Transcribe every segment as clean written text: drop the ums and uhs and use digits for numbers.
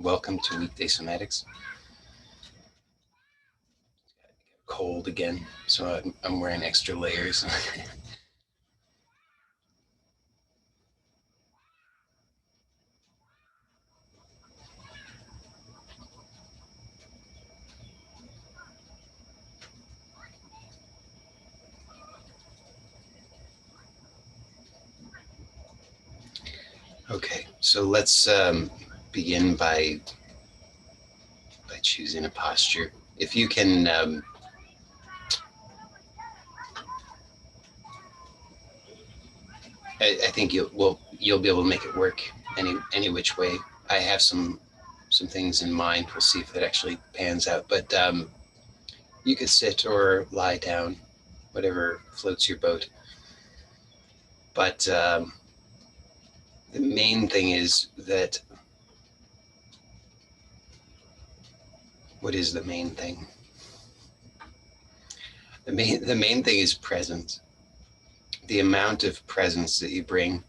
Welcome to Weekday Somatics. Cold again, so I'm wearing extra layers. Okay, so let's begin by choosing a posture. If you can, I think you'll be able to make it work any which way. I have some things in mind. We'll see if it actually pans out. But you could sit or lie down, whatever floats your boat. But the main thing is that. What is the main thing? The main thing is presence. The amount of presence that you bring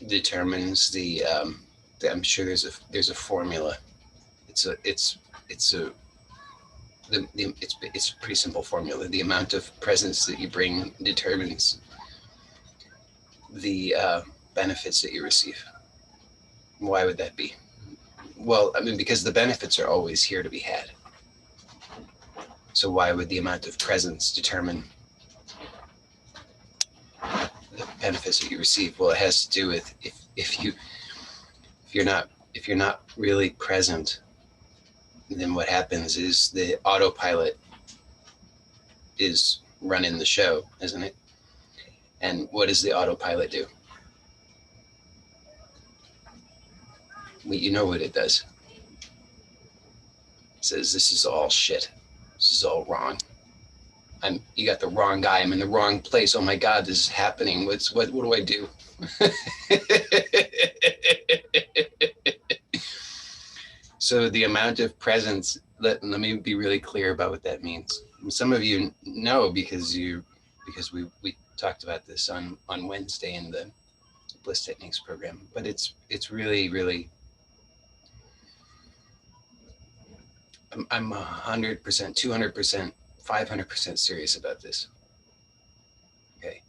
determines the. I'm sure there's a formula. It's a pretty simple formula. The amount of presence that you bring determines the benefits that you receive. Why would that be? Well, I mean, because the benefits are always here to be had. So why would the amount of presence determine the benefits that you receive? Well, it has to do with if you're not really present, then what happens is the autopilot is running the show, isn't it? And what does the autopilot do? You know what it does. It says, this is all shit. This is all wrong. You got the wrong guy. I'm in the wrong place. Oh my God, this is happening. What do I do? So the amount of presence, let me be really clear about what that means. Some of you know because we talked about this on Wednesday in the Bliss Techniques program, but it's really, really, I'm 100%, 200%, 500% serious about this. Okay.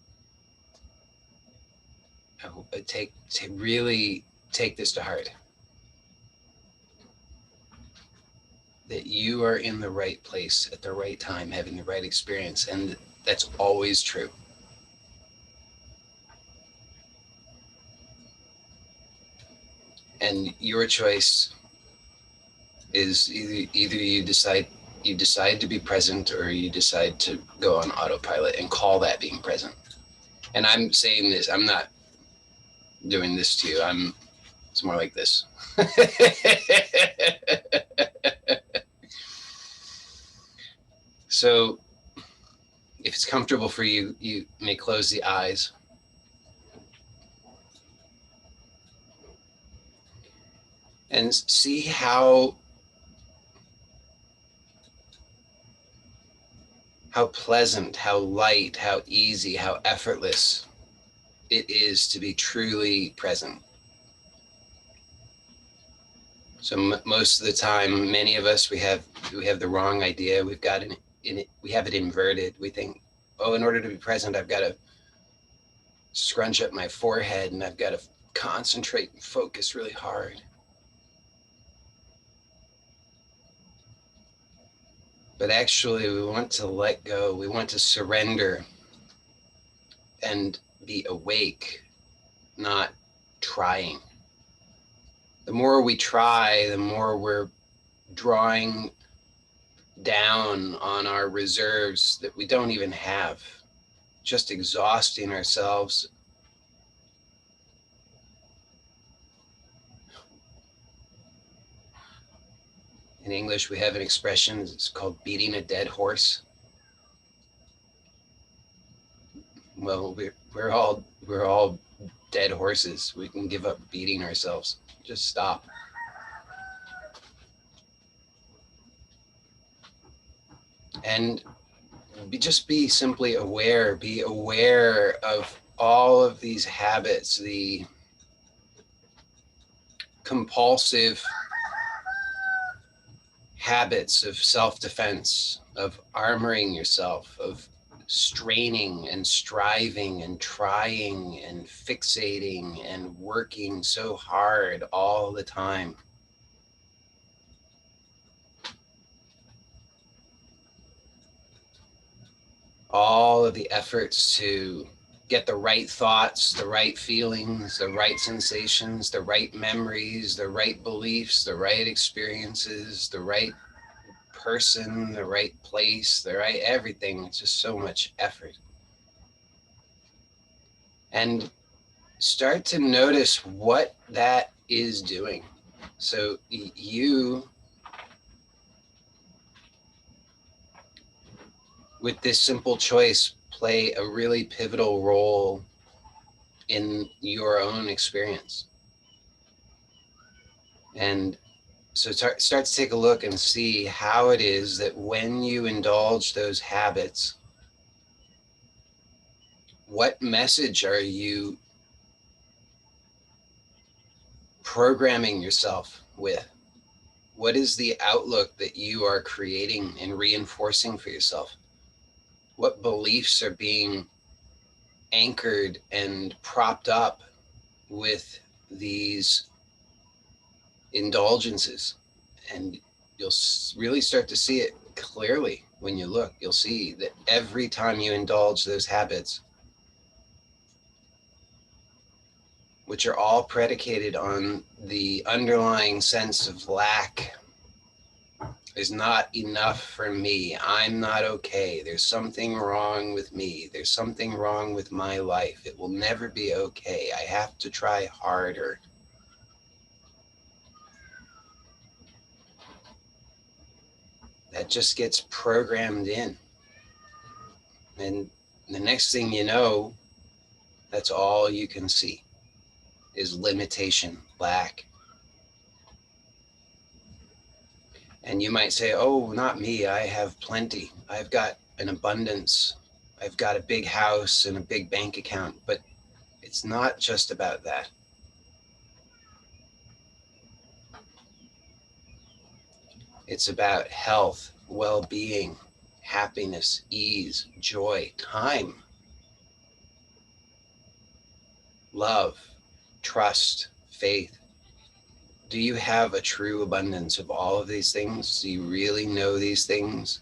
Really take this to heart. That you are in the right place at the right time, having the right experience, and that's always true. And your choice is either you decide to be present, or you decide to go on autopilot and call that being present. And I'm saying this, I'm not doing this to you. It's more like this. So if it's comfortable for you, you may close the eyes. And see how pleasant, how light, how easy, how effortless it is to be truly present. So most of the time, many of us, we have the wrong idea. We've got we have it inverted. We think, oh, in order to be present, I've got to scrunch up my forehead and I've got to concentrate and focus really hard. But actually, we want to let go. We want to surrender and be awake, not trying. The more we try, the more we're drawing down on our reserves that we don't even have, just exhausting ourselves. In English, we have an expression, it's called beating a dead horse. Well, we're all dead horses. We can give up beating ourselves. Just stop. And just be simply aware. Be aware of all of these habits, the compulsive habits of self-defense, of armoring yourself, of straining and striving and trying and fixating and working so hard all the time. All of the efforts to get the right thoughts, the right feelings, the right sensations, the right memories, the right beliefs, the right experiences, the right person, the right place, the right everything. It's just so much effort. And start to notice what that is doing. So you, with this simple choice, play a really pivotal role in your own experience. And so start to take a look and see how it is that when you indulge those habits, what message are you programming yourself with? What is the outlook that you are creating and reinforcing for yourself? What beliefs are being anchored and propped up with these indulgences? And you'll really start to see it clearly when you look. You'll see that every time you indulge those habits, which are all predicated on the underlying sense of lack, there's not enough for me, I'm not okay, there's something wrong with me, there's something wrong with my life, it will never be okay, I have to try harder. That just gets programmed in. And the next thing you know, that's all you can see is limitation, lack. And you might say, oh, not me, I have plenty. I've got an abundance. I've got a big house and a big bank account. But it's not just about that. It's about health, well-being, happiness, ease, joy, time, love, trust, faith. Do you have a true abundance of all of these things? Do you really know these things?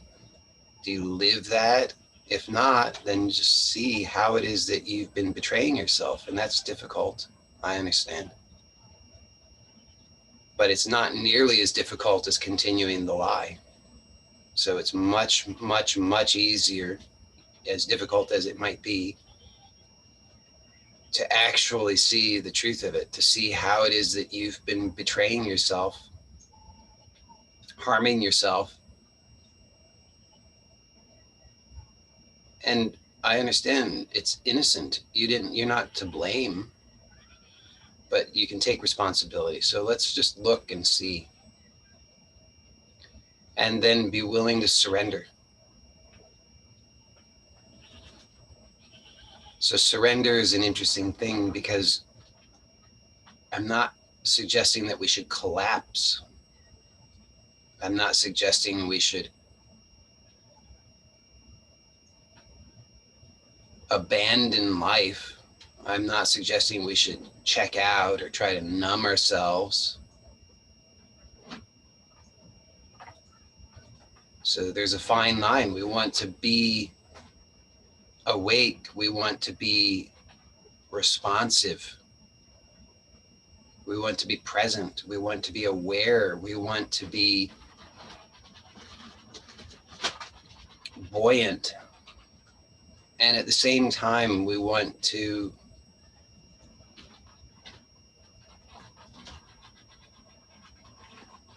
Do you live that? If not, then just see how it is that you've been betraying yourself. And that's difficult. I understand. But it's not nearly as difficult as continuing the lie. So it's much, much, much easier, as difficult as it might be, to actually see the truth of it, to see how it is that you've been betraying yourself, harming yourself. And I understand it's innocent. You're not to blame, but you can take responsibility. So let's just look and see. And then be willing to surrender. So surrender is an interesting thing because I'm not suggesting that we should collapse. I'm not suggesting we should abandon life. I'm not suggesting we should check out or try to numb ourselves. So there's a fine line. We want to be awake. We want to be responsive. We want to be present. We want to be aware. We want to be buoyant. And at the same time, we want to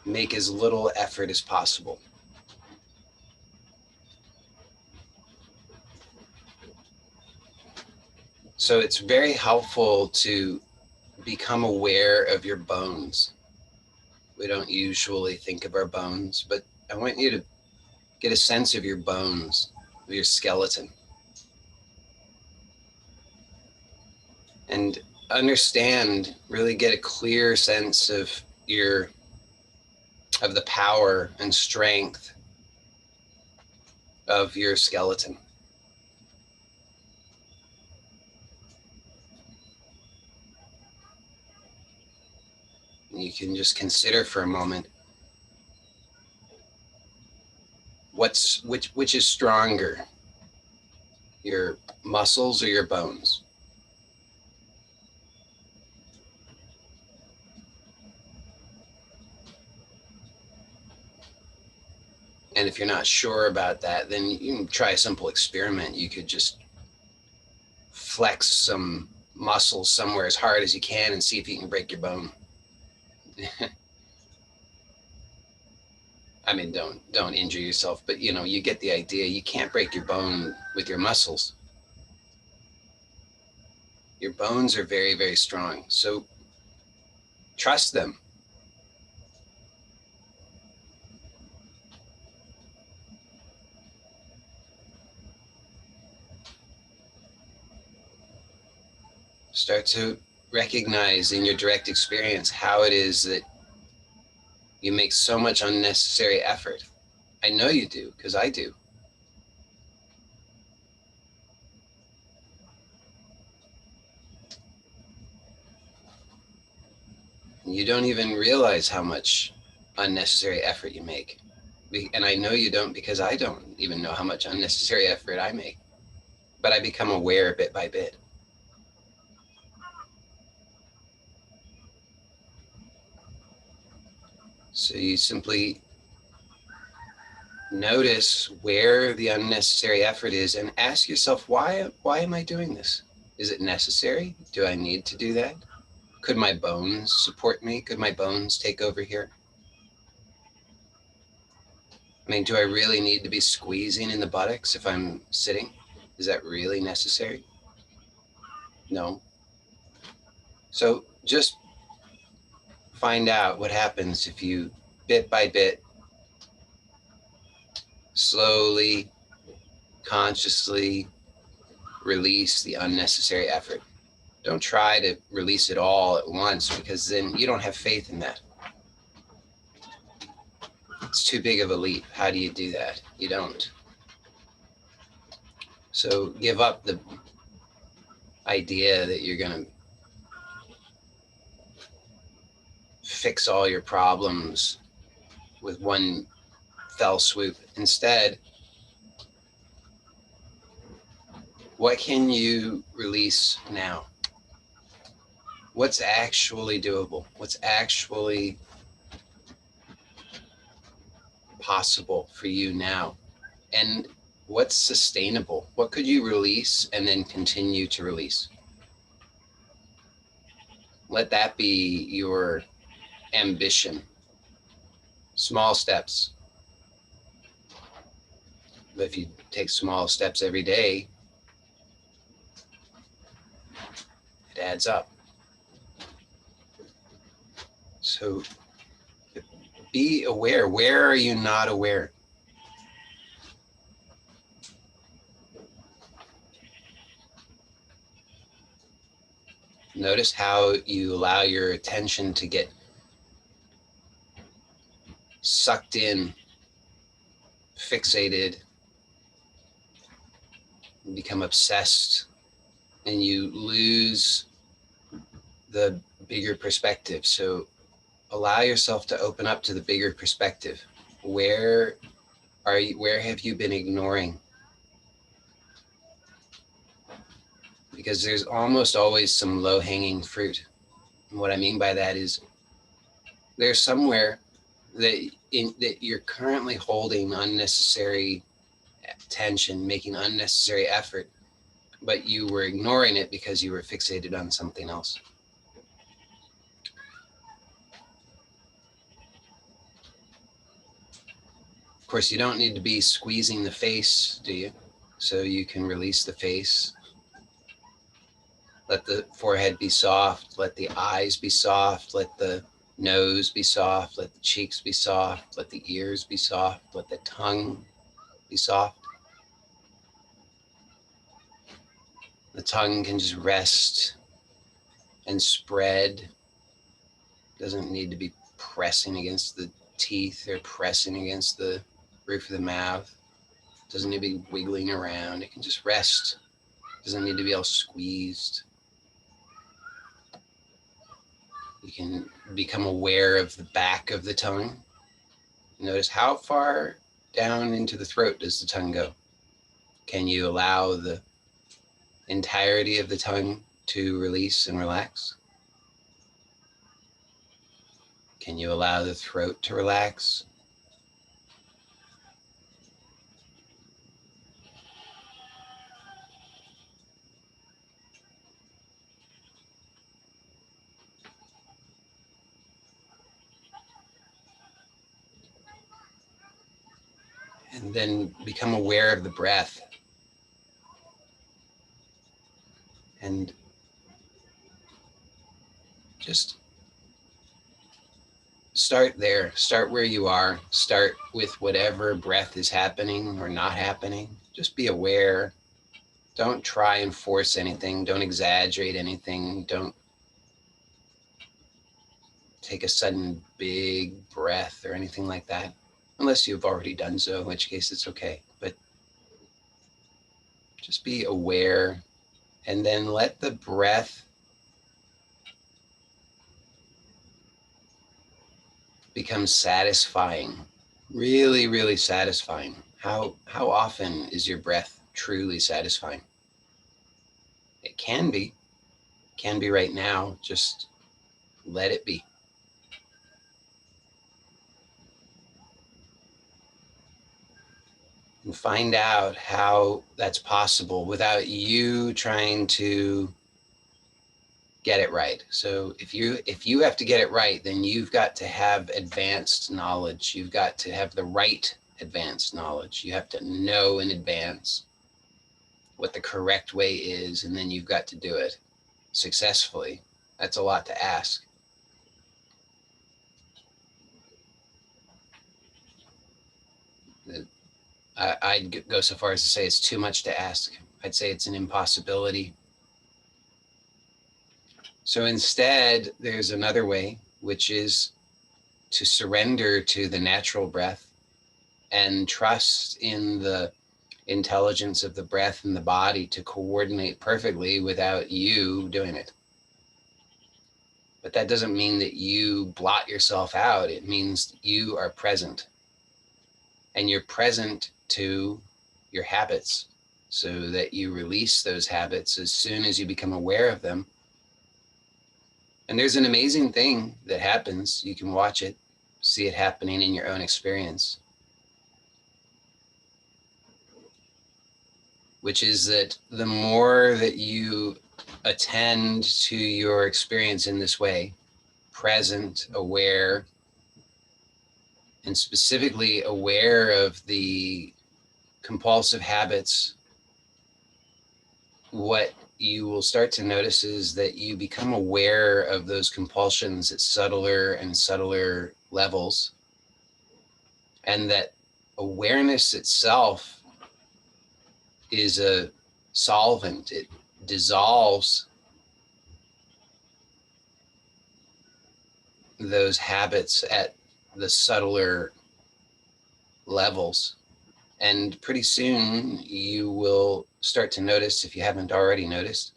make as little effort as possible. So it's very helpful to become aware of your bones. We don't usually think of our bones, but I want you to get a sense of your bones, of your skeleton. And understand, really get a clear sense of the power and strength of your skeleton. You can just consider for a moment which is stronger, your muscles or your bones. And if you're not sure about that, then you can try a simple experiment. You could just flex some muscles somewhere as hard as you can and see if you can break your bone. I mean, don't injure yourself, but you get the idea. You can't break your bone with your muscles. Your bones are very, very strong. So trust them. Start to recognize in your direct experience how it is that you make so much unnecessary effort. I know you do, because I do. You don't even realize how much unnecessary effort you make. And I know you don't, because I don't even know how much unnecessary effort I make. But I become aware bit by bit. So you simply notice where the unnecessary effort is and ask yourself, why am I doing this? Is it necessary? Do I need to do that? Could my bones support me? Could my bones take over here? I mean, do I really need to be squeezing in the buttocks if I'm sitting? Is that really necessary? No. So just find out what happens if you, bit by bit, slowly, consciously release the unnecessary effort. Don't try to release it all at once, because then you don't have faith in that. It's too big of a leap. How do you do that? You don't. So give up the idea that you're going to fix all your problems with one fell swoop. Instead, what can you release now? What's actually doable? What's actually possible for you now? And what's sustainable? What could you release and then continue to release? Let that be your ambition. Small steps. But if you take small steps every day, it adds up. So be aware. Where are you not aware? Notice how you allow your attention to get sucked in, fixated, become obsessed, and you lose the bigger perspective. So allow yourself to open up to the bigger perspective. Where have you been ignoring? Because there's almost always some low-hanging fruit. And what I mean by that is there's somewhere that you're currently holding unnecessary tension, making unnecessary effort, but you were ignoring it because you were fixated on something else. Of course, you don't need to be squeezing the face, do you? So you can release the face. Let the forehead be soft. Let the eyes be soft. Let the nose be soft. Let the cheeks be soft. Let the ears be soft. Let the tongue be soft. The tongue can just rest and spread. Doesn't need to be pressing against the teeth or pressing against the roof of the mouth. Doesn't need to be wiggling around. It can just rest. Doesn't need to be all squeezed. You can become aware of the back of the tongue. Notice how far down into the throat does the tongue go? Can you allow the entirety of the tongue to release and relax? Can you allow the throat to relax? And then become aware of the breath. And just start there. Start where you are. Start with whatever breath is happening or not happening. Just be aware. Don't try and force anything. Don't exaggerate anything. Don't take a sudden big breath or anything like that. Unless you've already done so, in which case it's okay. But just be aware and then let the breath become satisfying. Really, really satisfying. How often is your breath truly satisfying? It can be. Can be right now. Just let it be. And find out how that's possible without you trying to get it right. So if you have to get it right, then you've got to have advanced knowledge. You've got to have the right advanced knowledge. You have to know in advance what the correct way is, and then you've got to do it successfully. That's a lot to ask. I'd go so far as to say it's too much to ask. I'd say it's an impossibility. So instead, there's another way, which is to surrender to the natural breath and trust in the intelligence of the breath and the body to coordinate perfectly without you doing it. But that doesn't mean that you blot yourself out. It means you are present. And you're present to your habits so that you release those habits as soon as you become aware of them. And there's an amazing thing that happens. You can watch it, see it happening in your own experience, which is that the more that you attend to your experience in this way, present, aware, and specifically aware of the compulsive habits, what you will start to notice is that you become aware of those compulsions at subtler and subtler levels, and that awareness itself is a solvent. It dissolves those habits at the subtler levels. And pretty soon you will start to notice, if you haven't already noticed,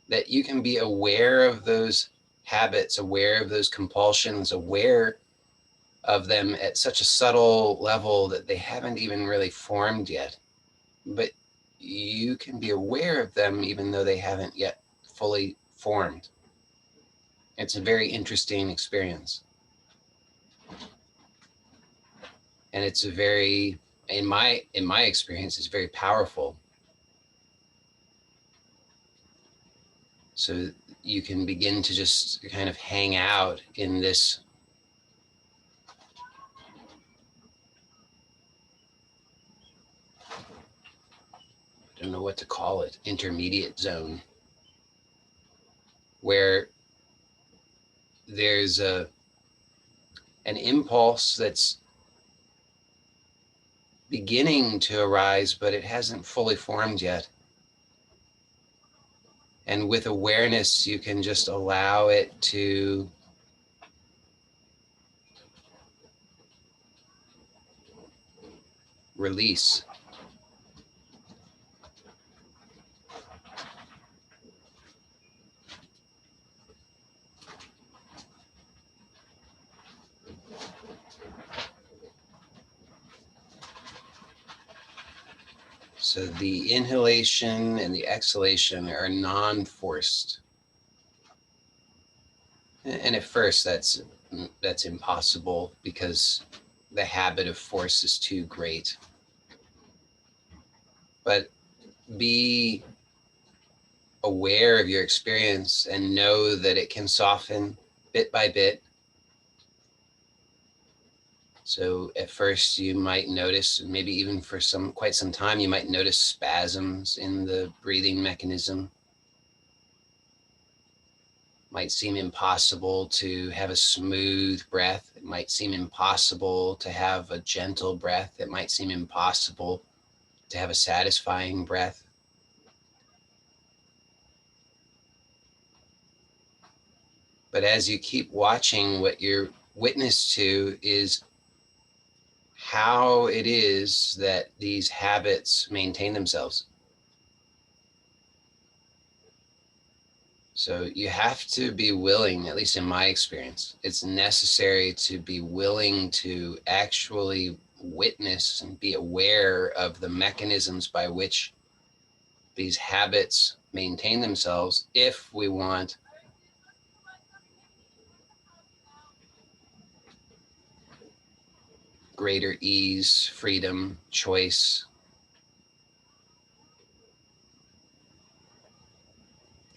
that you can be aware of those habits, aware of those compulsions, aware of them at such a subtle level that they haven't even really formed yet. But you can be aware of them even though they haven't yet fully formed. It's a very interesting experience. And it's a very, in my experience, it's very powerful. So you can begin to just kind of hang out in this I don't know what to call it, intermediate zone, where there's an impulse that's beginning to arise, but it hasn't fully formed yet. And with awareness, you can just allow it to release. So the inhalation and the exhalation are non-forced. And at first that's impossible because the habit of force is too great. But be aware of your experience and know that it can soften bit by bit. So at first you might notice, maybe even for quite some time, you might notice spasms in the breathing mechanism. Might seem impossible to have a smooth breath. It might seem impossible to have a gentle breath. It might seem impossible to have a satisfying breath. But as you keep watching, what you're witness to is how it is that these habits maintain themselves. So you have to be willing, at least in my experience, it's necessary to be willing to actually witness and be aware of the mechanisms by which these habits maintain themselves if we want greater ease, freedom, choice.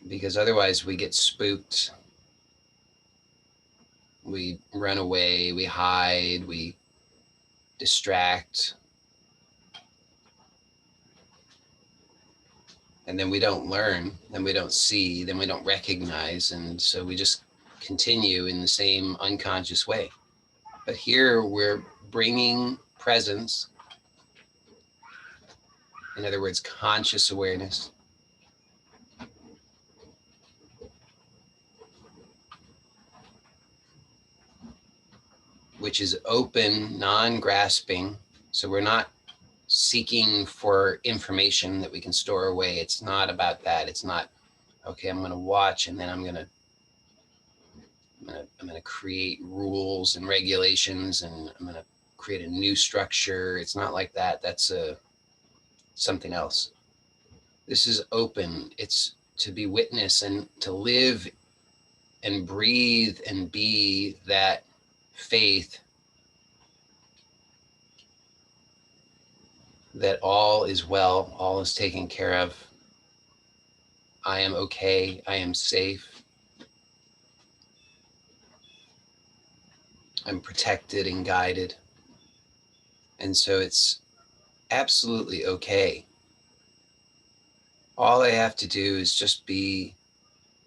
Because otherwise we get spooked. We run away, we hide, we distract. And then we don't learn, then we don't see, then we don't recognize. And so we just continue in the same unconscious way. But here we're bringing presence, in other words, conscious awareness, which is open, non-grasping. So we're not seeking for information that we can store away. It's not about that. It's not, okay, I'm going to watch and then I'm going to create rules and regulations and I'm going to create a new structure. It's not like that. That's something else. This is open. It's to be witness and to live and breathe and be that faith that all is well, all is taken care of. I am okay. I am safe. I'm protected and guided. And so it's absolutely okay. All I have to do is just be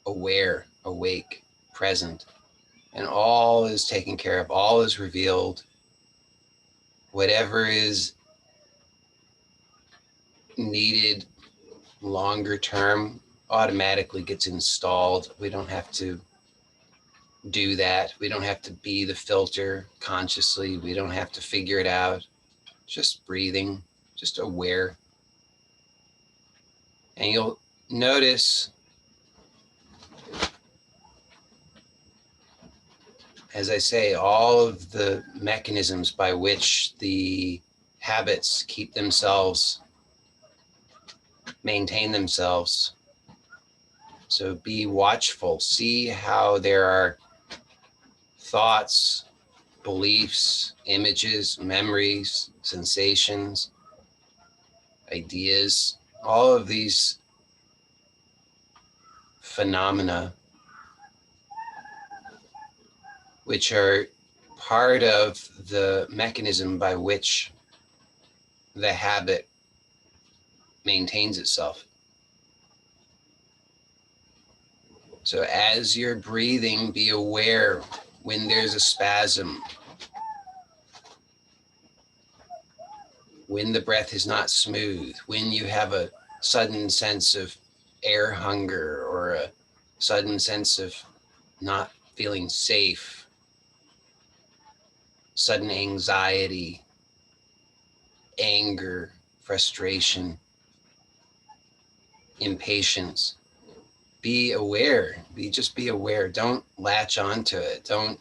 aware, awake, present, and all is taken care of, all is revealed. Whatever is needed longer term automatically gets installed. We don't have to do that. We don't have to be the filter consciously. We don't have to figure it out. Just breathing, just aware. And you'll notice, as I say, all of the mechanisms by which the habits keep themselves, maintain themselves. So be watchful. See how there are thoughts, beliefs, images, memories, sensations, ideas, all of these phenomena which are part of the mechanism by which the habit maintains itself. So as you're breathing, be aware when there's a spasm, when the breath is not smooth, when you have a sudden sense of air hunger or or a sudden sense of not feeling safe, sudden anxiety, anger, frustration, impatience. Be aware. Just be aware. Don't latch onto it. Don't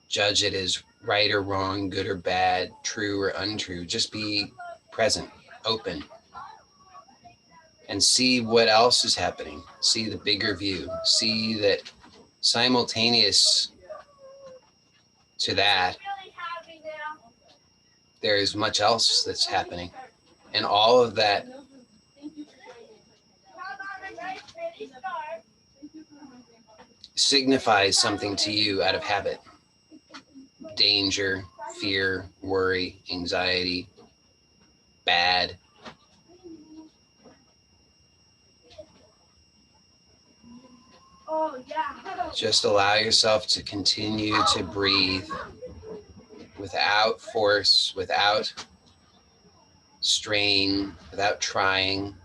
judge it as right or wrong, good or bad, true or untrue. Just be present, open, and see what else is happening. See the bigger view. See that simultaneous to that, there is much else that's happening. And all of that signifies something to you out of habit. Danger, fear, worry, anxiety, bad. Just allow yourself to continue to breathe without force, without strain, without trying.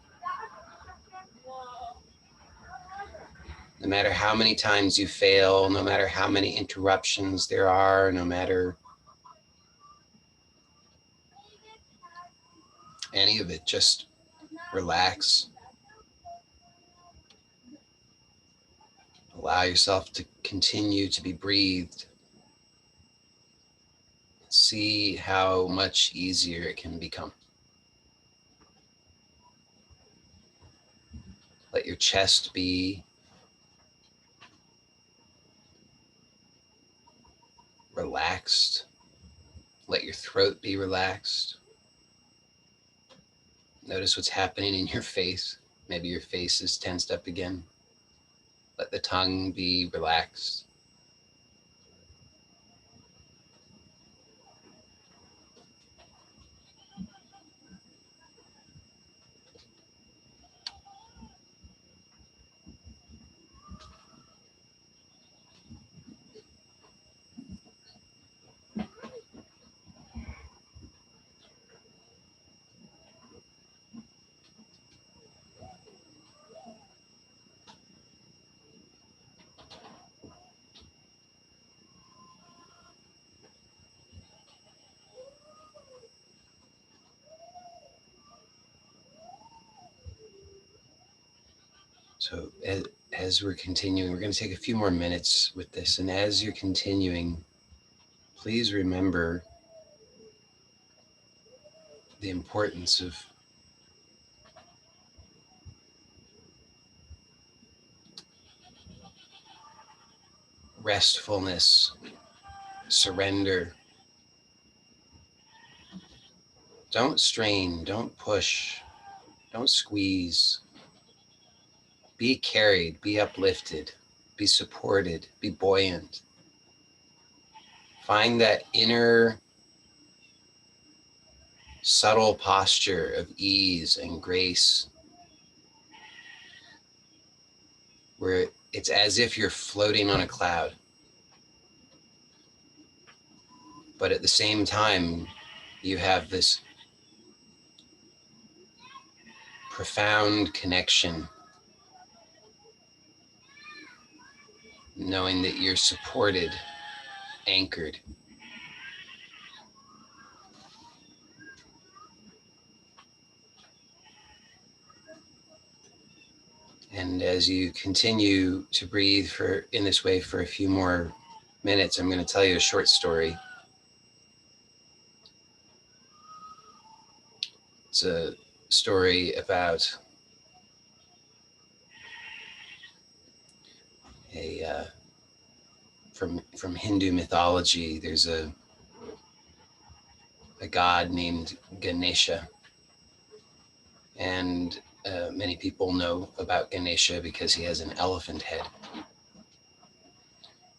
No matter how many times you fail, no matter how many interruptions there are, no matter any of it, just relax. Allow yourself to continue to be breathed. See how much easier it can become. Let your chest be relaxed. Let your throat be relaxed. Notice what's happening in your face. Maybe your face is tensed up again. Let the tongue be relaxed. So as we're continuing, we're going to take a few more minutes with this. And as you're continuing, please remember the importance of restfulness, surrender. Don't strain, don't push, don't squeeze. Be carried, be uplifted, be supported, be buoyant. Find that inner subtle posture of ease and grace where it's as if you're floating on a cloud. But at the same time, you have this profound connection, knowing that you're supported, anchored. And as you continue to breathe in this way for a few more minutes, I'm going to tell you a short story. It's a story about from Hindu mythology. There's a god named Ganesha, and many people know about Ganesha because he has an elephant head.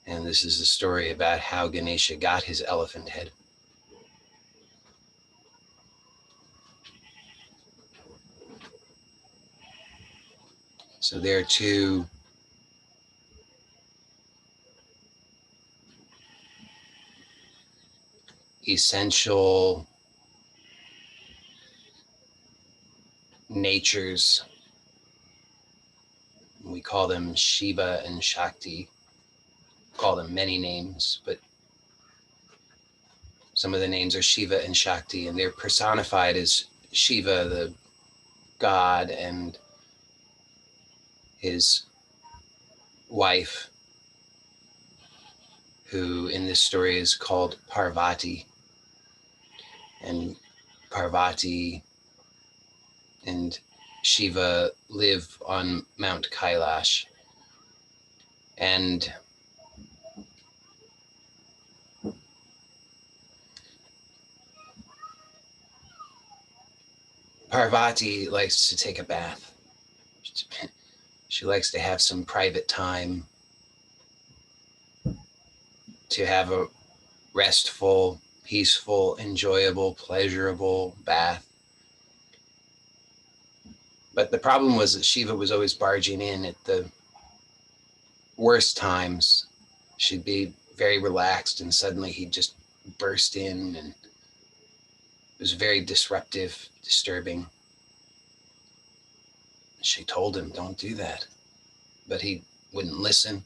And this is a story about how Ganesha got his elephant head. So there are two essential natures, we call them Shiva and Shakti, call them many names, but some of the names are Shiva and Shakti, and they're personified as Shiva, the god, and his wife, who in this story is called Parvati. And Parvati and Shiva live on Mount Kailash. And Parvati likes to take a bath. She likes to have some private time, to have a restful, peaceful, enjoyable, pleasurable bath. But the problem was that Shiva was always barging in at the worst times. She'd be very relaxed and suddenly he'd just burst in, and it was very disruptive, disturbing. She told him, don't do that. But he wouldn't listen.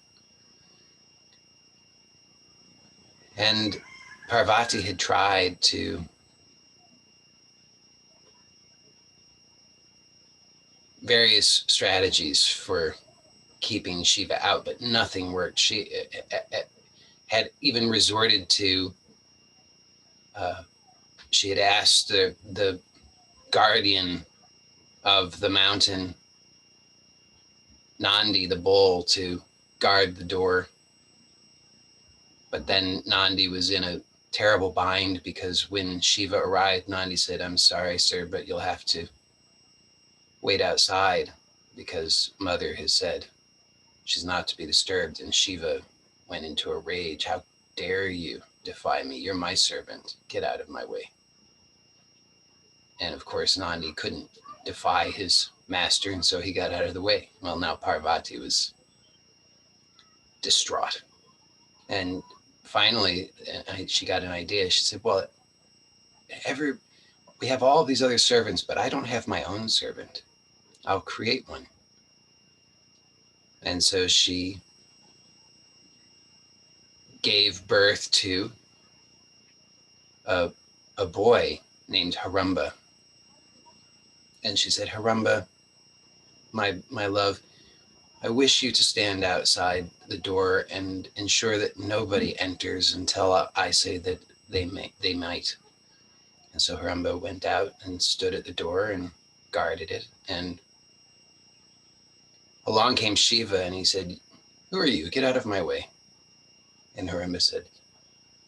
And Parvati had tried to various strategies for keeping Shiva out, but nothing worked. She had even resorted to, she had asked the guardian of the mountain, Nandi, the bull, to guard the door. But then Nandi was in a terrible bind because when Shiva arrived, Nandi said, I'm sorry, sir, but you'll have to wait outside because Mother has said she's not to be disturbed. And Shiva went into a rage. How dare you defy me? You're my servant. Get out of my way. And of course, Nandi couldn't defy his master, and so he got out of the way. Well, now Parvati was distraught. And finally, she got an idea. She said, well, we have all these other servants, but I don't have my own servant. I'll create one. And so she gave birth to a boy named Haramba. And she said, Haramba, my love, I wish you to stand outside the door and ensure that nobody enters until I say that they might. And so Haramba went out and stood at the door and guarded it. And along came Shiva and he said, who are you? Get out of my way. And Haramba said,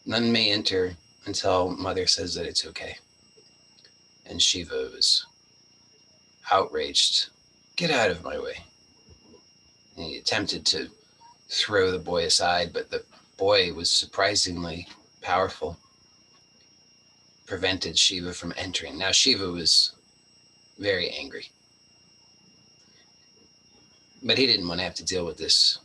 none may enter until Mother says that it's okay. And Shiva was outraged. Get out of my way. And he attempted to throw the boy aside, but the boy was surprisingly powerful, prevented Shiva from entering. Now Shiva was very angry, but he didn't want to have to deal with this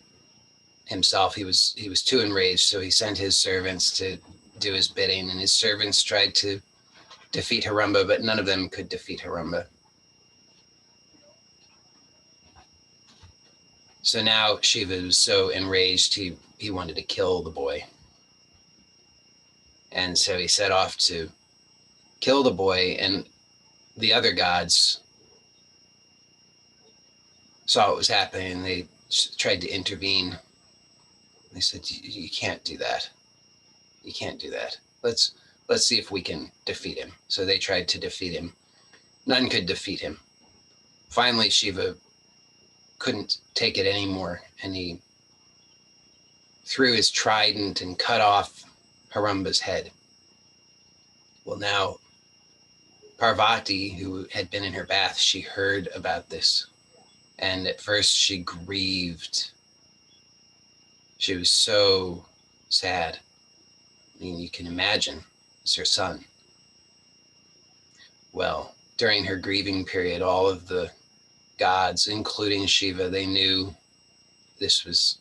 himself. He was too enraged, so he sent his servants to do his bidding, and his servants tried to defeat Haramba, but none of them could defeat Haramba. So now Shiva was so enraged, he wanted to kill the boy. And so he set off to kill the boy, and the other gods saw what was happening, and they tried to intervene. They said, you can't do that. You can't do that. Let's see if we can defeat him. So they tried to defeat him. None could defeat him. Finally, Shiva couldn't take it anymore, and he threw his trident and cut off Haramba's head. Well, now Parvati, who had been in her bath, she heard about this, and at first she grieved. She was so sad. I mean, you can imagine, it's her son. Well, during her grieving period, all of the gods, including Shiva, they knew this was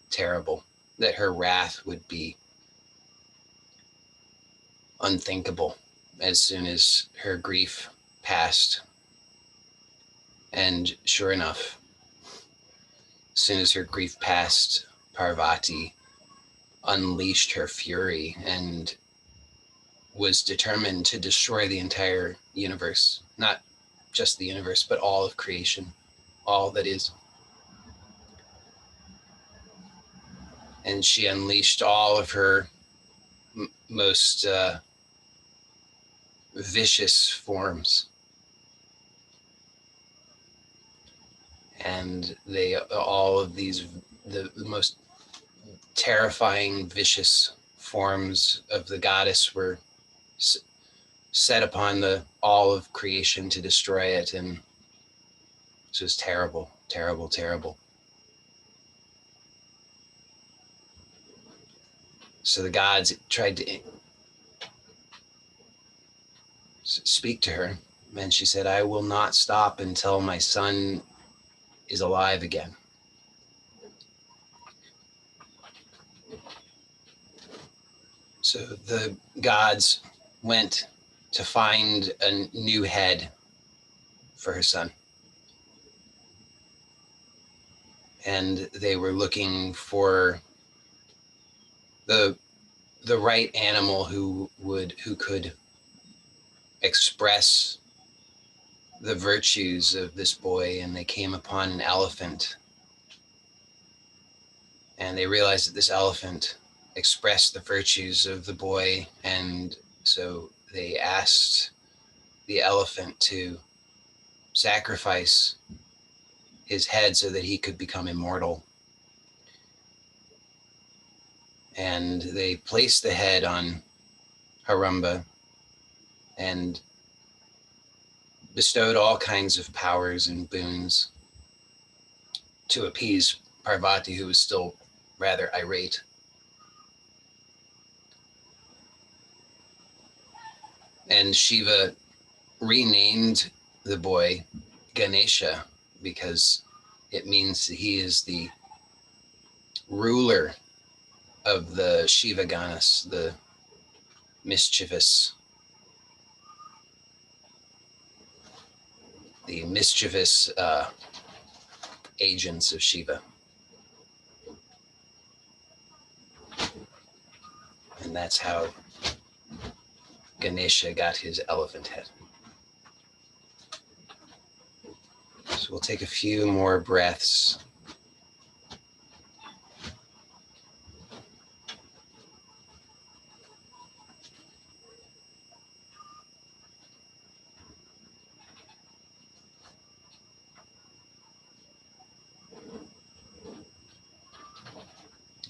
terrible, that her wrath would be unthinkable as soon as her grief passed. And sure enough, as soon as her grief passed, Parvati unleashed her fury and was determined to destroy the entire universe. Not just the universe, but all of creation, all that is. And she unleashed all of her most vicious forms. And all of these, the most terrifying, vicious forms of the goddess were set upon all of creation to destroy it. And this was terrible, terrible, terrible. So the gods tried to speak to her, and she said, "I will not stop until my son is alive again." So the gods went to find a new head for her son. And they were looking for the right animal who could express the virtues of this boy, and they came upon an elephant. And they realized that this elephant expressed the virtues of the boy, and so they asked the elephant to sacrifice his head so that he could become immortal. And they placed the head on Haramba and bestowed all kinds of powers and boons to appease Parvati, who was still rather irate. And Shiva renamed the boy Ganesha because it means that he is the ruler of the Shiva Ganas, the mischievous agents of Shiva. And that's how Ganesha got his elephant head. So we'll take a few more breaths.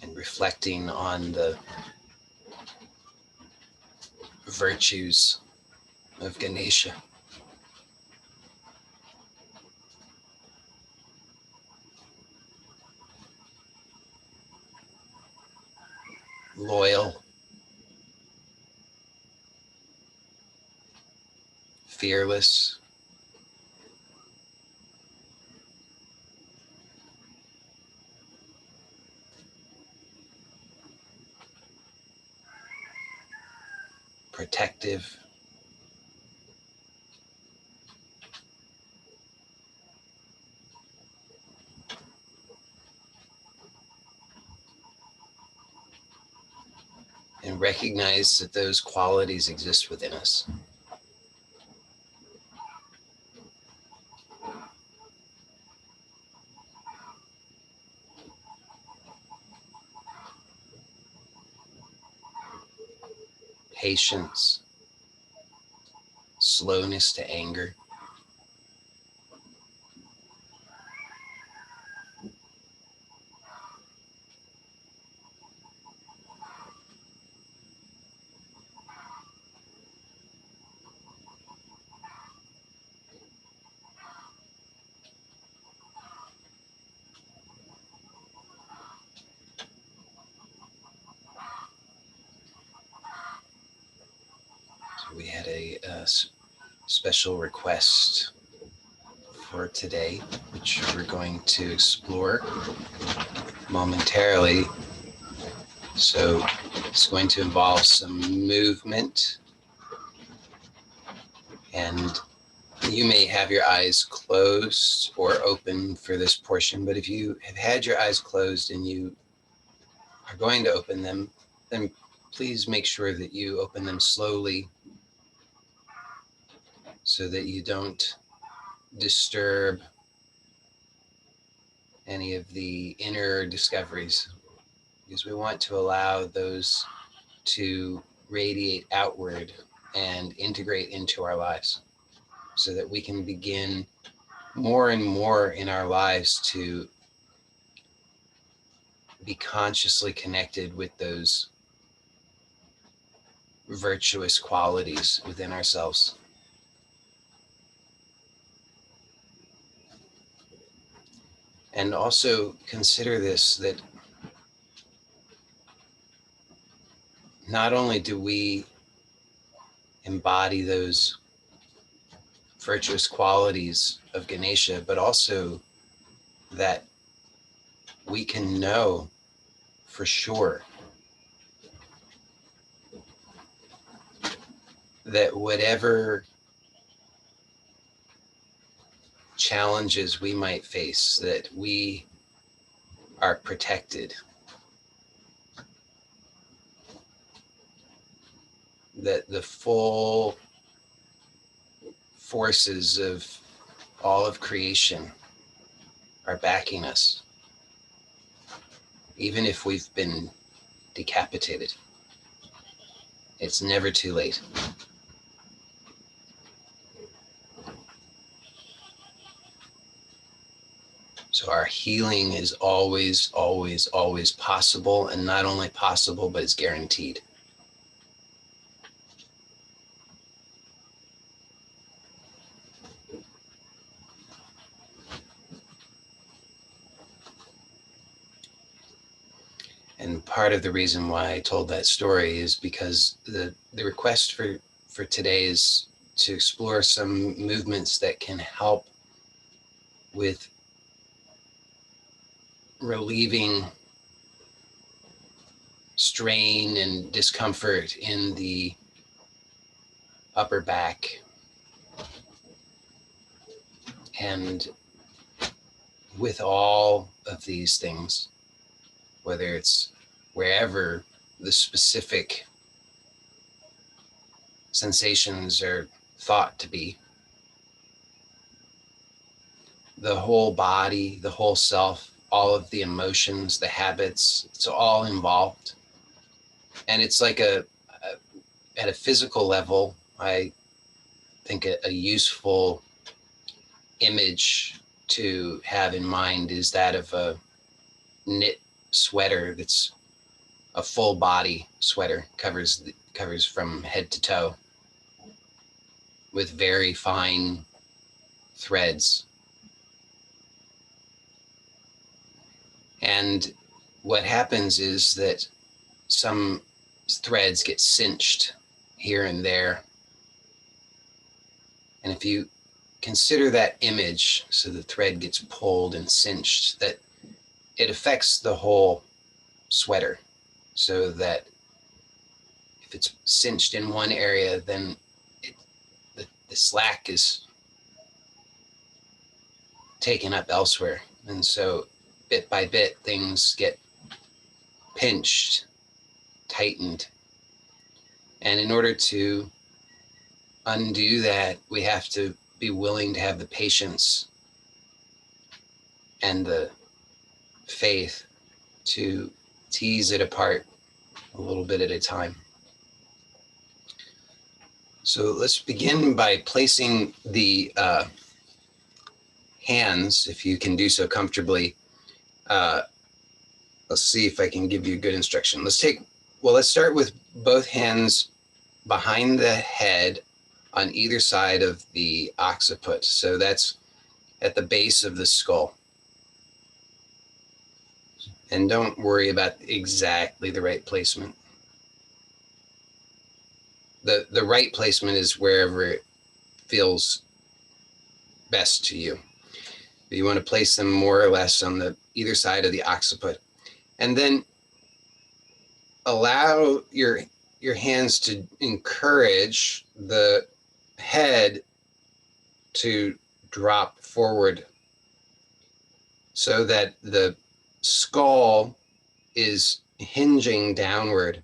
And reflecting on the virtues of Ganesha. Loyal, fearless, protective, and recognize that those qualities exist within us. Patience, slowness to anger, we had a special request for today, which we're going to explore momentarily. So it's going to involve some movement and You may have your eyes closed or open for this portion, but if you have had your eyes closed and you are going to open them, then please make sure that you open them slowly so that you don't disturb any of the inner discoveries, because we want to allow those to radiate outward and integrate into our lives so that we can begin more and more in our lives to be consciously connected with those virtuous qualities within ourselves. And also consider this, that not only do we embody those virtuous qualities of Ganesha, but also that we can know for sure that whatever challenges we might face, that we are protected, that the full forces of all of creation are backing us, even if we've been decapitated. It's never too late. So our healing is always, always, always possible, and not only possible, but it's guaranteed. And part of the reason why I told that story is because the request for today is to explore some movements that can help with relieving strain and discomfort in the upper back. And with all of these things, whether it's wherever the specific sensations are thought to be, the whole body, the whole self, all of the emotions, the habits, it's all involved. And it's like at a physical level, I think a useful image to have in mind is that of a knit sweater that's a full body sweater, covers from head to toe with very fine threads. And what happens is that some threads get cinched here and there. And if you consider that image, so the thread gets pulled and cinched, that it affects the whole sweater, so that if it's cinched in one area, then the slack is taken up elsewhere. And so bit by bit, things get pinched, tightened. And in order to undo that, we have to be willing to have the patience and the faith to tease it apart a little bit at a time. So let's begin by placing the hands, if you can do so comfortably. Let's see if I can give you good instruction. Let's start with both hands behind the head on either side of the occiput. So that's at the base of the skull. And don't worry about exactly the right placement. The right placement is wherever it feels best to you. But you want to place them more or less on the either side of the occiput. And then allow your hands to encourage the head to drop forward so that the skull is hinging downward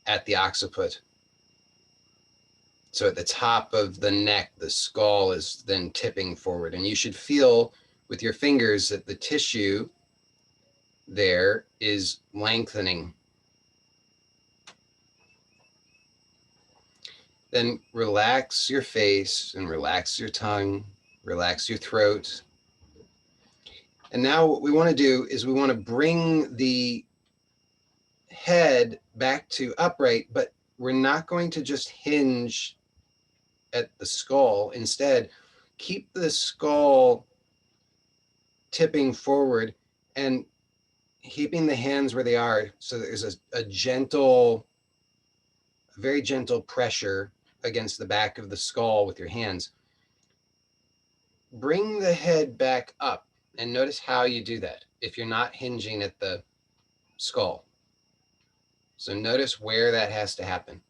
at the occiput. So at the top of the neck, the skull is then tipping forward. And you should feel with your fingers that the tissue there is lengthening. Then relax your face and relax your tongue, relax your throat. And now what we want to do is we want to bring the head back to upright, but we're not going to just hinge at the skull. Instead, keep the skull tipping forward and keeping the hands where they are, so there's a gentle, very gentle pressure against the back of the skull with your hands. Bring the head back up and notice how you do that if you're not hinging at the skull. So notice where that has to happen.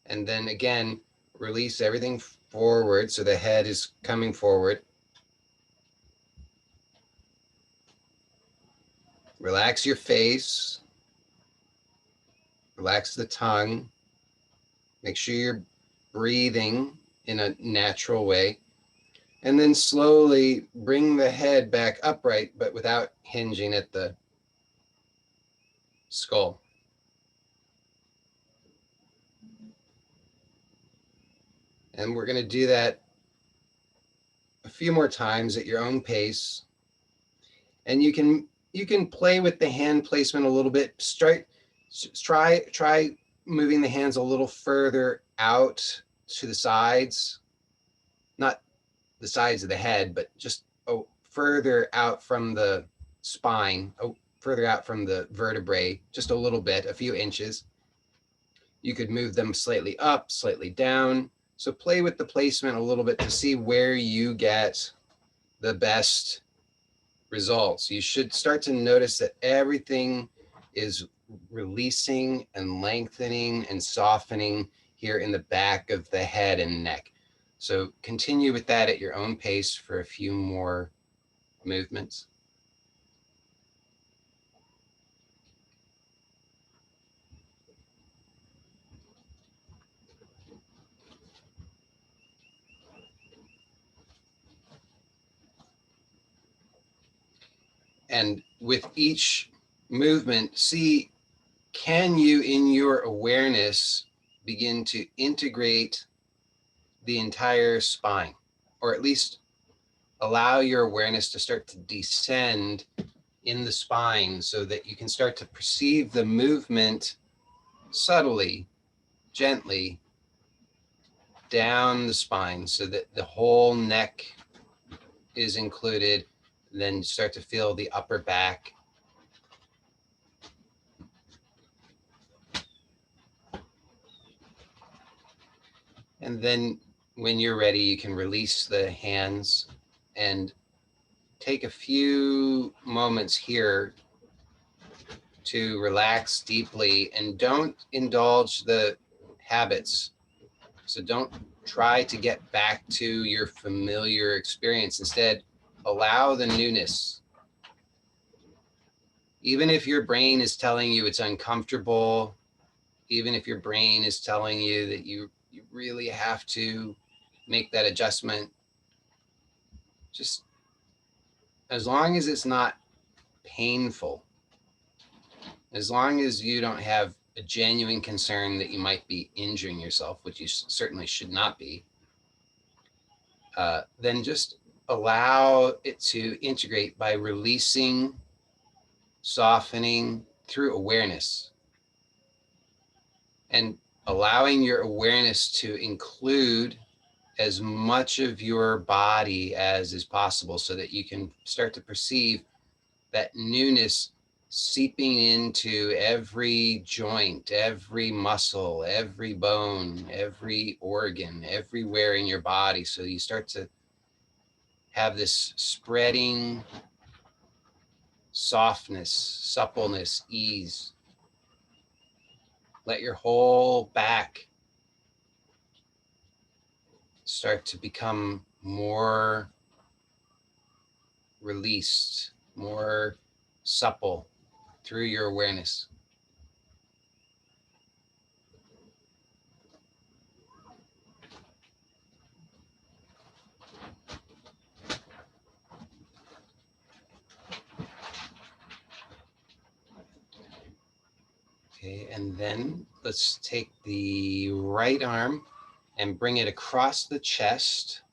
And then again, release everything forward so the head is coming forward. Relax your face. Relax the tongue. Make sure you're breathing in a natural way. And then slowly bring the head back upright, but without hinging at the skull. And we're going to do that a few more times at your own pace. And you can play with the hand placement a little bit. Try moving the hands a little further out to the sides, not the sides of the head, but just further out from the spine, further out from the vertebrae, just a little bit, a few inches. You could move them slightly up, slightly down. So play with the placement a little bit to see where you get the best results. You should start to notice that everything is releasing and lengthening and softening here in the back of the head and neck. So continue with that at your own pace for a few more movements. And with each movement, see, can you in your awareness begin to integrate the entire spine, or at least allow your awareness to start to descend in the spine so that you can start to perceive the movement subtly, gently down the spine so that the whole neck is included. Then start to feel the upper back. And then when you're ready, you can release the hands and take a few moments here to relax deeply, and don't indulge the habits. So don't try to get back to your familiar experience. Instead, allow the newness. Even if your brain is telling you it's uncomfortable, even if your brain is telling you that you really have to make that adjustment, just as long as it's not painful, as long as you don't have a genuine concern that you might be injuring yourself, which you certainly should not be, then just allow it to integrate by releasing, softening through awareness, and allowing your awareness to include as much of your body as is possible so that you can start to perceive that newness seeping into every joint, every muscle, every bone, every organ, everywhere in your body. So you start to have this spreading softness, suppleness, ease. Let your whole back start to become more released, more supple through your awareness. Okay, and then let's take the right arm and bring it across the chest.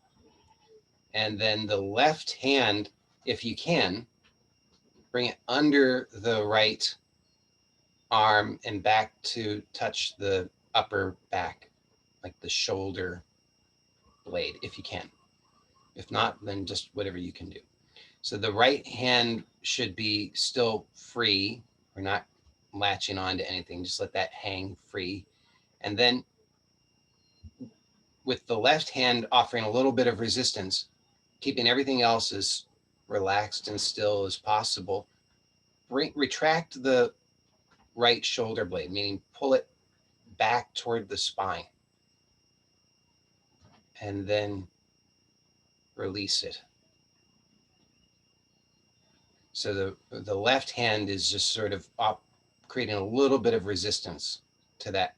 And then the left hand, if you can, bring it under the right arm and back to touch the upper back, like the shoulder blade, if you can. If not, then just whatever you can do. So the right hand should be still free. We're not latching on to anything. Just let that hang free. And then with the left hand offering a little bit of resistance, keeping everything else as relaxed and still as possible, retract the right shoulder blade, meaning pull it back toward the spine. And then release it. So the left hand is just sort of creating a little bit of resistance to that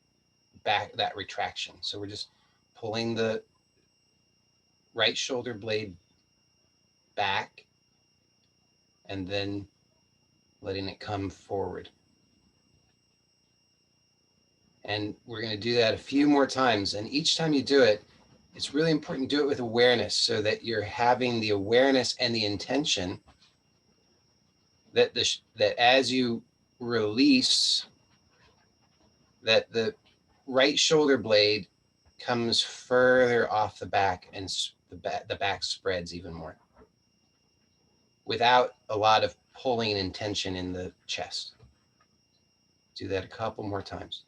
that retraction. So we're just pulling the right shoulder blade back and then letting it come forward. And we're going to do that a few more times. And each time you do it, it's really important to do it with awareness so that you're having the awareness and the intention that that as you release, that the right shoulder blade comes further off the back and the back spreads even more without a lot of pulling and tension in the chest. Do that a couple more times.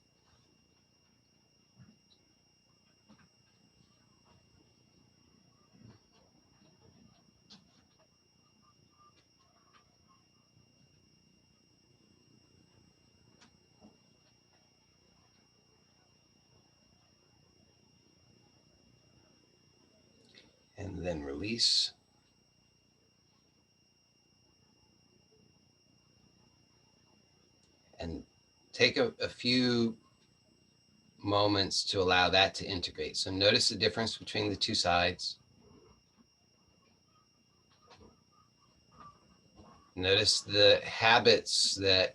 And then release. And take a few moments to allow that to integrate. So notice the difference between the two sides. Notice the habits that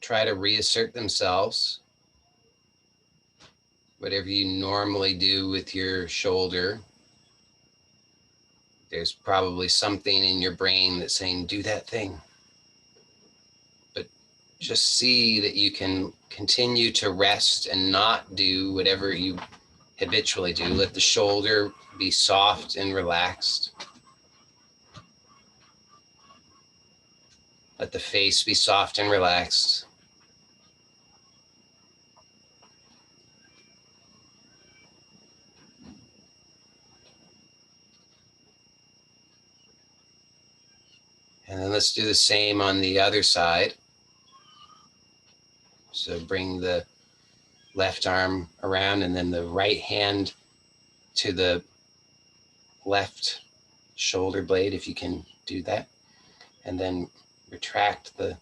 try to reassert themselves. Whatever you normally do with your shoulder, there's probably something in your brain that's saying, do that thing. But just see that you can continue to rest and not do whatever you habitually do. Let the shoulder be soft and relaxed. Let the face be soft and relaxed. And then let's do the same on the other side. So bring the left arm around and then the right hand to the left shoulder blade, if you can do that. And then retract the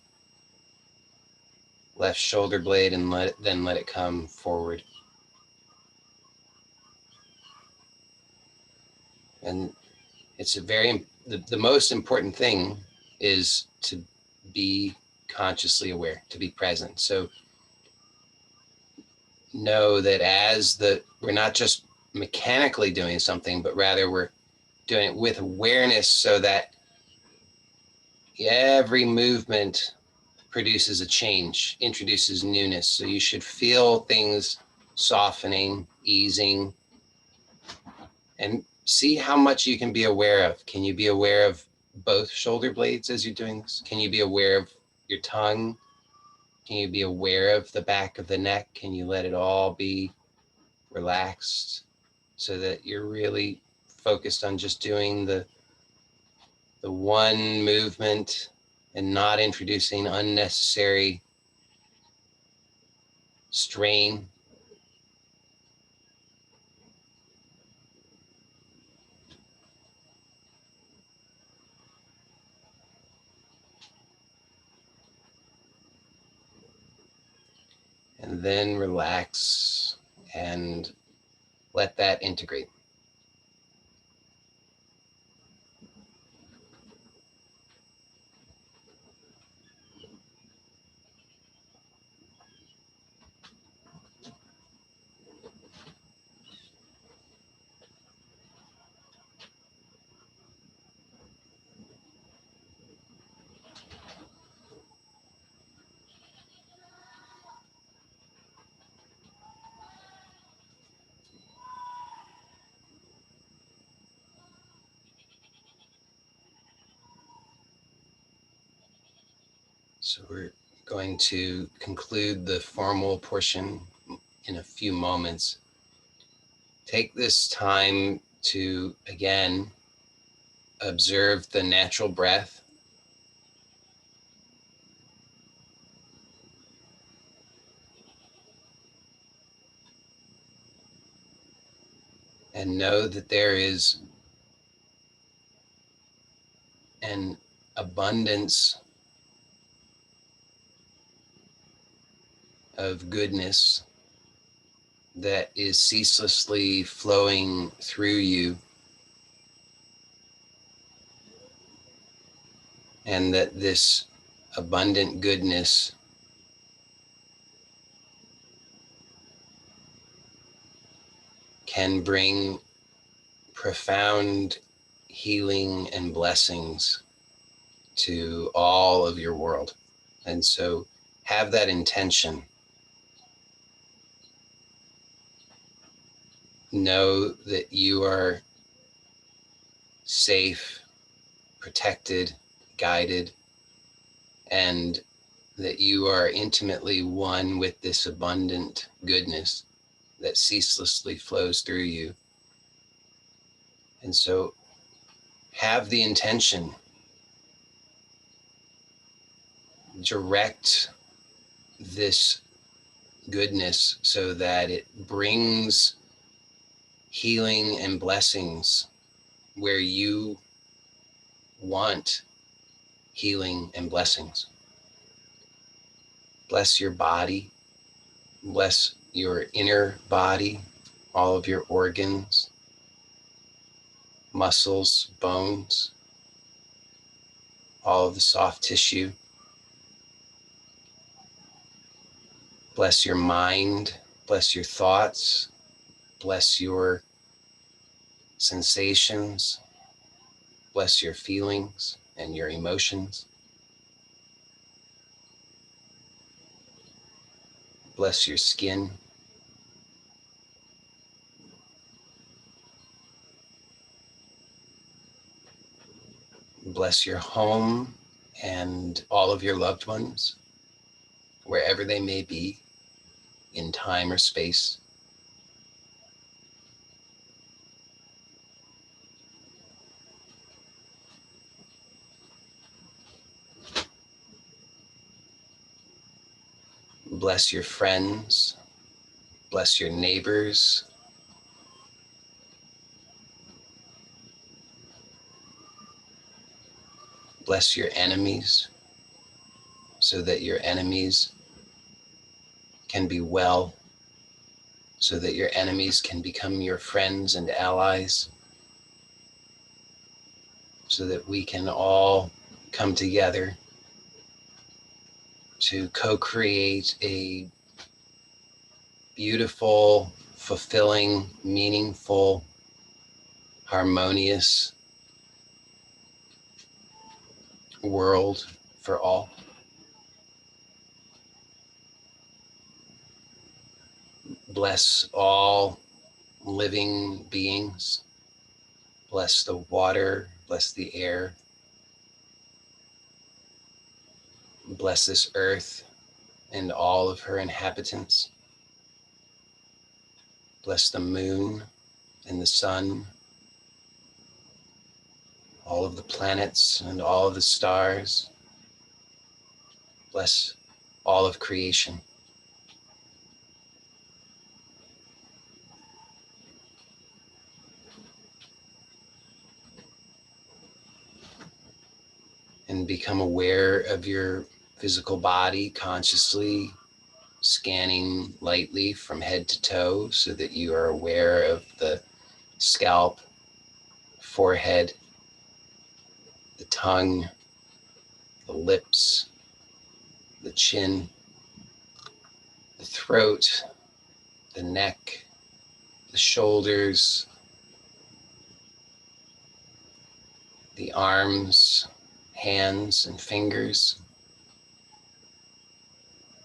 left shoulder blade and let it come forward. And it's the most important thing is to be consciously aware, to be present. So know that we're not just mechanically doing something, but rather we're doing it with awareness so that every movement produces a change, introduces newness. So you should feel things softening, easing, and see how much you can be aware of. Can you be aware of both shoulder blades as you're doing this? Can you be aware of your tongue? Can you be aware of the back of the neck? Can you let it all be relaxed so that you're really focused on just doing the one movement and not introducing unnecessary strain? then relax and let that integrate. So we're going to conclude the formal portion in a few moments. Take this time to, again, observe the natural breath. And know that there is an abundance of goodness that is ceaselessly flowing through you, and that this abundant goodness can bring profound healing and blessings to all of your world. And so have that intention. Know that you are safe, protected, guided, and that you are intimately one with this abundant goodness that ceaselessly flows through you. And so have the intention, direct this goodness so that it brings healing and blessings where you want healing and blessings. Bless your body, bless your inner body, all of your organs, muscles, bones, all of the soft tissue. Bless your mind, bless your thoughts, bless your sensations, bless your feelings and your emotions. Bless your skin. Bless your home and all of your loved ones, wherever they may be in time or space. Bless your friends, bless your neighbors, bless your enemies, so that your enemies can be well, so that your enemies can become your friends and allies, so that we can all come together to co-create a beautiful, fulfilling, meaningful, harmonious world for all. Bless all living beings. Bless the water, bless the air. Bless this earth and all of her inhabitants. Bless the moon and the sun, all of the planets and all of the stars. Bless all of creation. And become aware of your physical body consciously, scanning lightly from head to toe so that you are aware of the scalp, forehead, the tongue, the lips, the chin, the throat, the neck, the shoulders, the arms, hands, and fingers,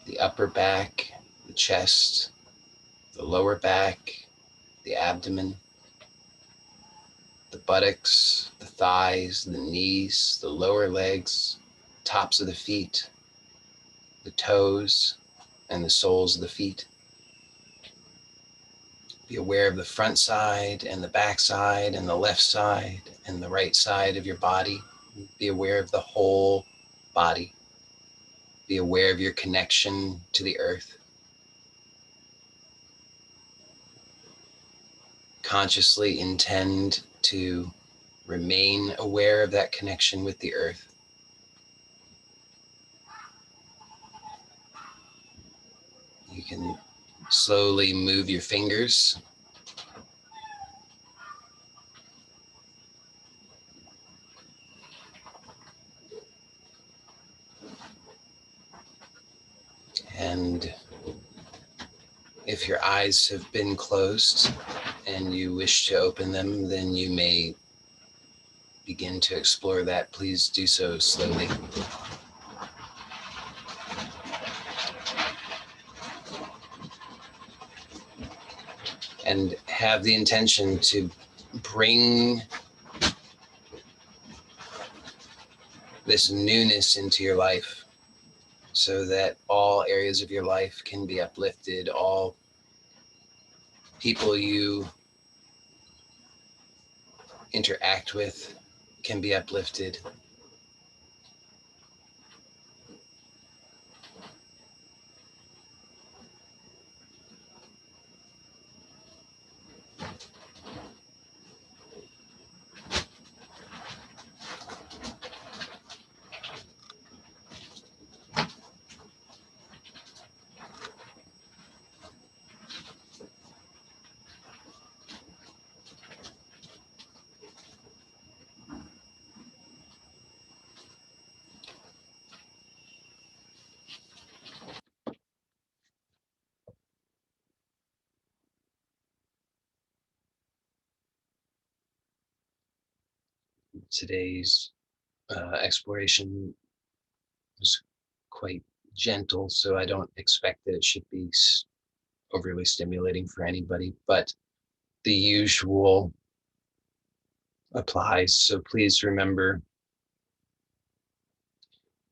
the upper back, the chest, the lower back, the abdomen, the buttocks, the thighs, the knees, the lower legs, tops of the feet, the toes, and the soles of the feet. Be aware of the front side and the back side and the left side and the right side of your body. Be aware of the whole body. Be aware of your connection to the earth. Consciously intend to remain aware of that connection with the earth. You can slowly move your fingers and if your eyes have been closed and you wish to open them, then you may begin to explore that. Please do so slowly. And have the intention to bring this newness into your life so that all areas of your life can be uplifted, all people you interact with can be uplifted. Today's exploration was quite gentle, so I don't expect that it should be overly stimulating for anybody, but the usual applies. So please remember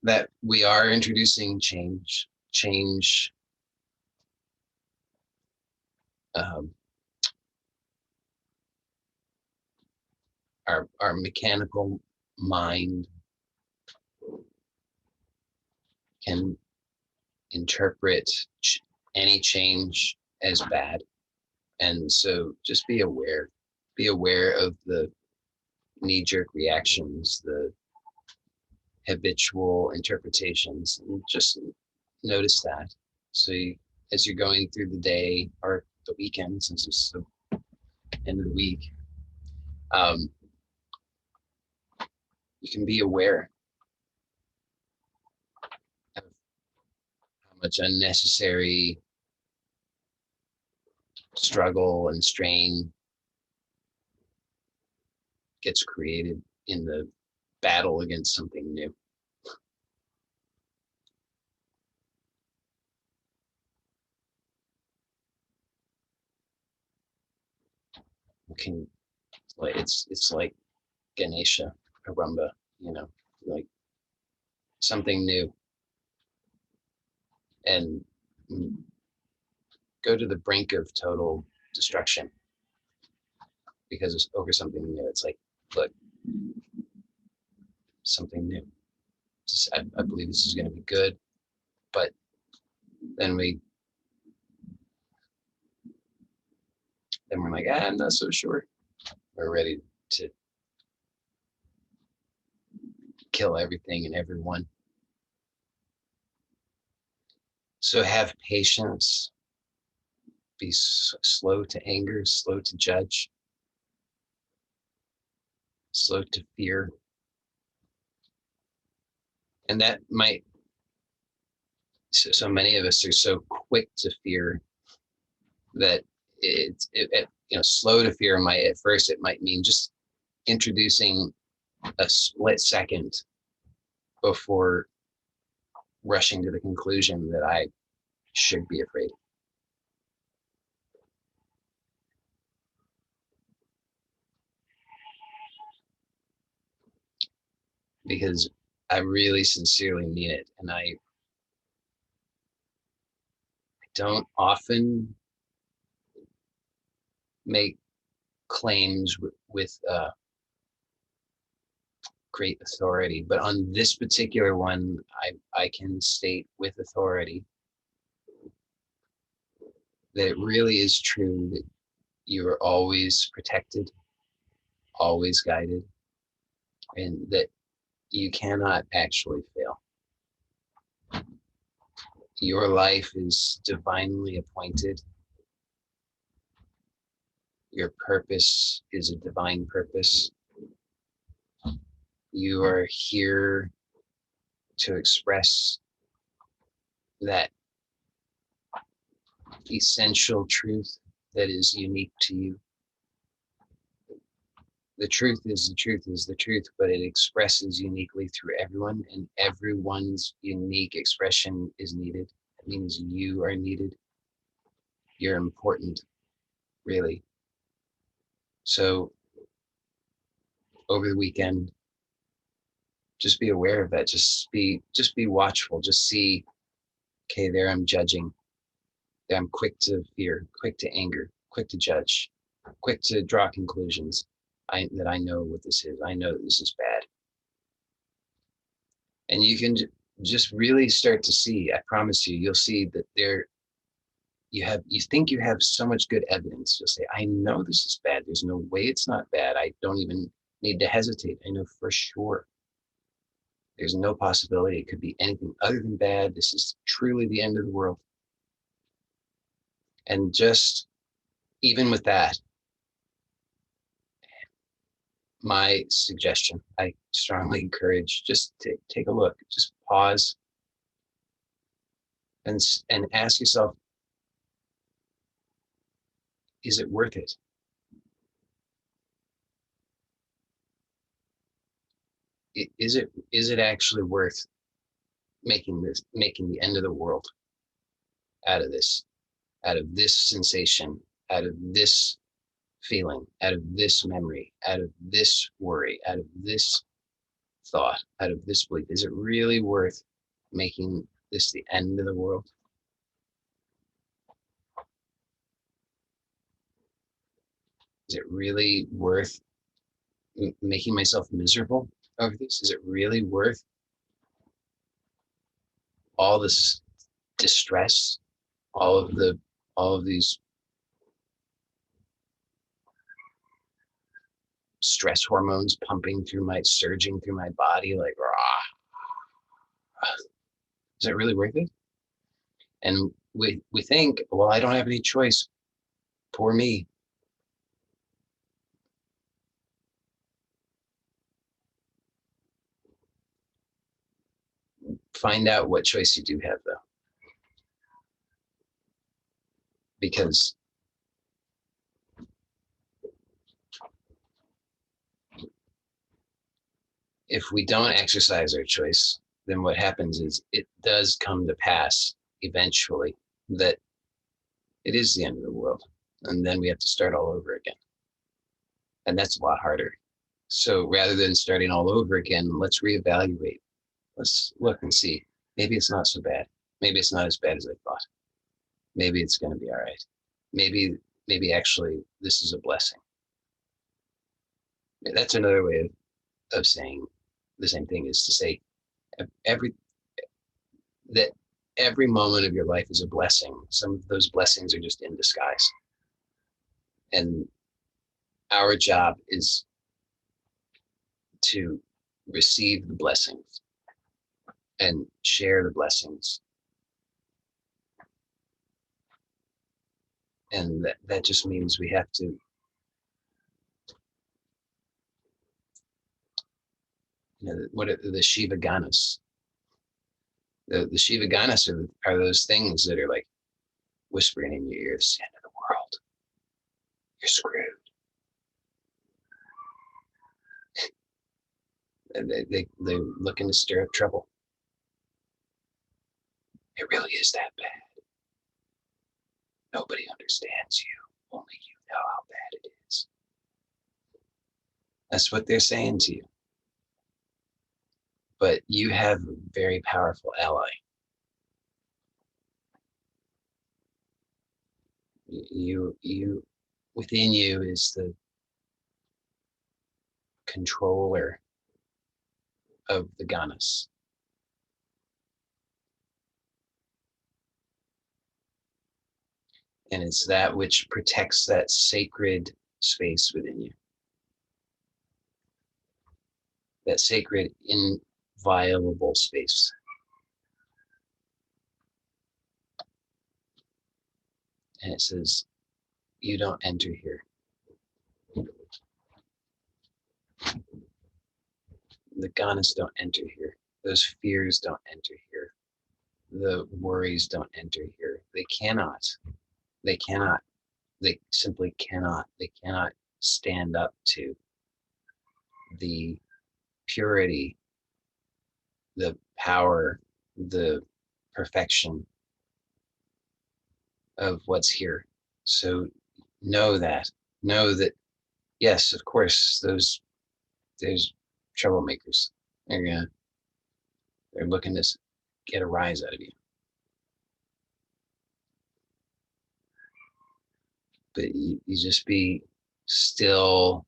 that we are introducing change. Change um, our mechanical mind can interpret any change as bad. And so just be aware of the knee-jerk reactions, the habitual interpretations, and just notice that. So as you're going through the day or the weekend, since it's the end of the week, um, you can be aware of how much unnecessary struggle and strain gets created in the battle against something new. Can like it's like Ganesha, Arumba, like something new, and go to the brink of total destruction because it's over something new. It's like, look, something new. I believe this is going to be good, but then we're like, I'm not so sure. We're ready to kill everything and everyone. So have patience, be slow to anger, slow to judge, slow to fear. And that might, so many of us are so quick to fear that slow to fear might, at first, it might mean just introducing a split second before rushing to the conclusion that I should be afraid. Because I really sincerely mean it. And I don't often make claims with great authority, but on this particular one, I can state with authority that it really is true that you are always protected, always guided, and that you cannot actually fail. Your life is divinely appointed. Your purpose is a divine purpose. You are here to express that essential truth that is unique to you. The truth is the truth is the truth, but it expresses uniquely through everyone, and everyone's unique expression is needed. It means you are needed. You're important, really. So over the weekend, just be aware of that. Just be watchful. Just see, okay, there I'm judging. There I'm quick to fear, quick to anger, quick to judge, quick to draw conclusions. That I know what this is. I know that this is bad. And you can just really start to see, I promise you, you'll see that you think you have so much good evidence. You'll say, I know this is bad. There's no way it's not bad. I don't even need to hesitate. I know for sure. There's no possibility it could be anything other than bad. This is truly the end of the world. And just even with that, my suggestion, I strongly encourage, just take a look, just pause and ask yourself, is it worth it? Is it actually worth making the end of the world out of this sensation, out of this feeling, out of this memory, out of this worry, out of this thought, out of this belief? Is it really worth making this the end of the world? Is it really worth making myself miserable over this? Is it really worth all this distress, all of these stress hormones surging through my body like rah? Is it really worth it? And we think, well, I don't have any choice. Poor me. Find out what choice you do have, though, because if we don't exercise our choice, then what happens is it does come to pass eventually that it is the end of the world, and then we have to start all over again, and that's a lot harder. So rather than starting all over again, let's reevaluate. Let's look and see. Maybe it's not so bad. Maybe it's not as bad as I thought. Maybe it's going to be all right. Maybe actually this is a blessing. That's another way of saying the same thing, is to say every that every moment of your life is a blessing. Some of those blessings are just in disguise. And our job is to receive the blessings and share the blessings And that just means we have to, what are the Shiva Ganas? The Shiva Ganas are those things that are like whispering in your ear, it's the end of the world. You're screwed. And they're looking to stir up trouble. It really is that bad. Nobody understands you. Only you know how bad it is. That's what they're saying to you. But you have a very powerful ally. You within you is the controller of the Ganas. And it's that which protects that sacred space within you. That sacred, inviolable space. And it says, you don't enter here. The Ganas don't enter here. Those fears don't enter here. The worries don't enter here. They cannot. They cannot. They simply cannot. They cannot stand up to the purity, the power, the perfection of what's here. So know that. Know that, yes, of course, there's troublemakers. They're looking to get a rise out of you. But you just be still,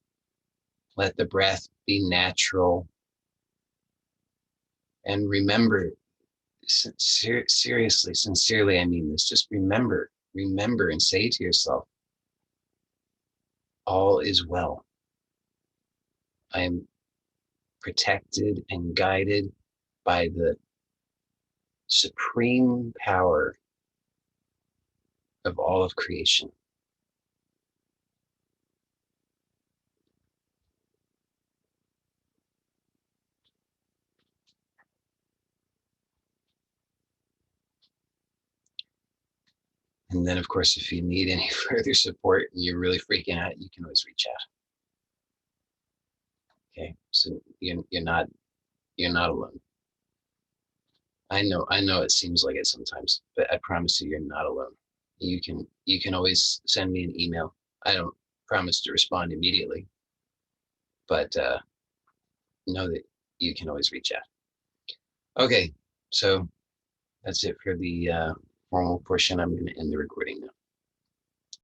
let the breath be natural. And remember, seriously, sincerely, I mean this, just remember and say to yourself, all is well. I am protected and guided by the supreme power of all of creation. And then, of course, if you need any further support and you're really freaking out, you can always reach out. Okay, so you're not alone. I know it seems like it sometimes, but I promise you're not alone. You can always send me an email. I don't promise to respond immediately, but know that you can always reach out. Okay, so that's it for the formal portion. I'm going to end the recording now.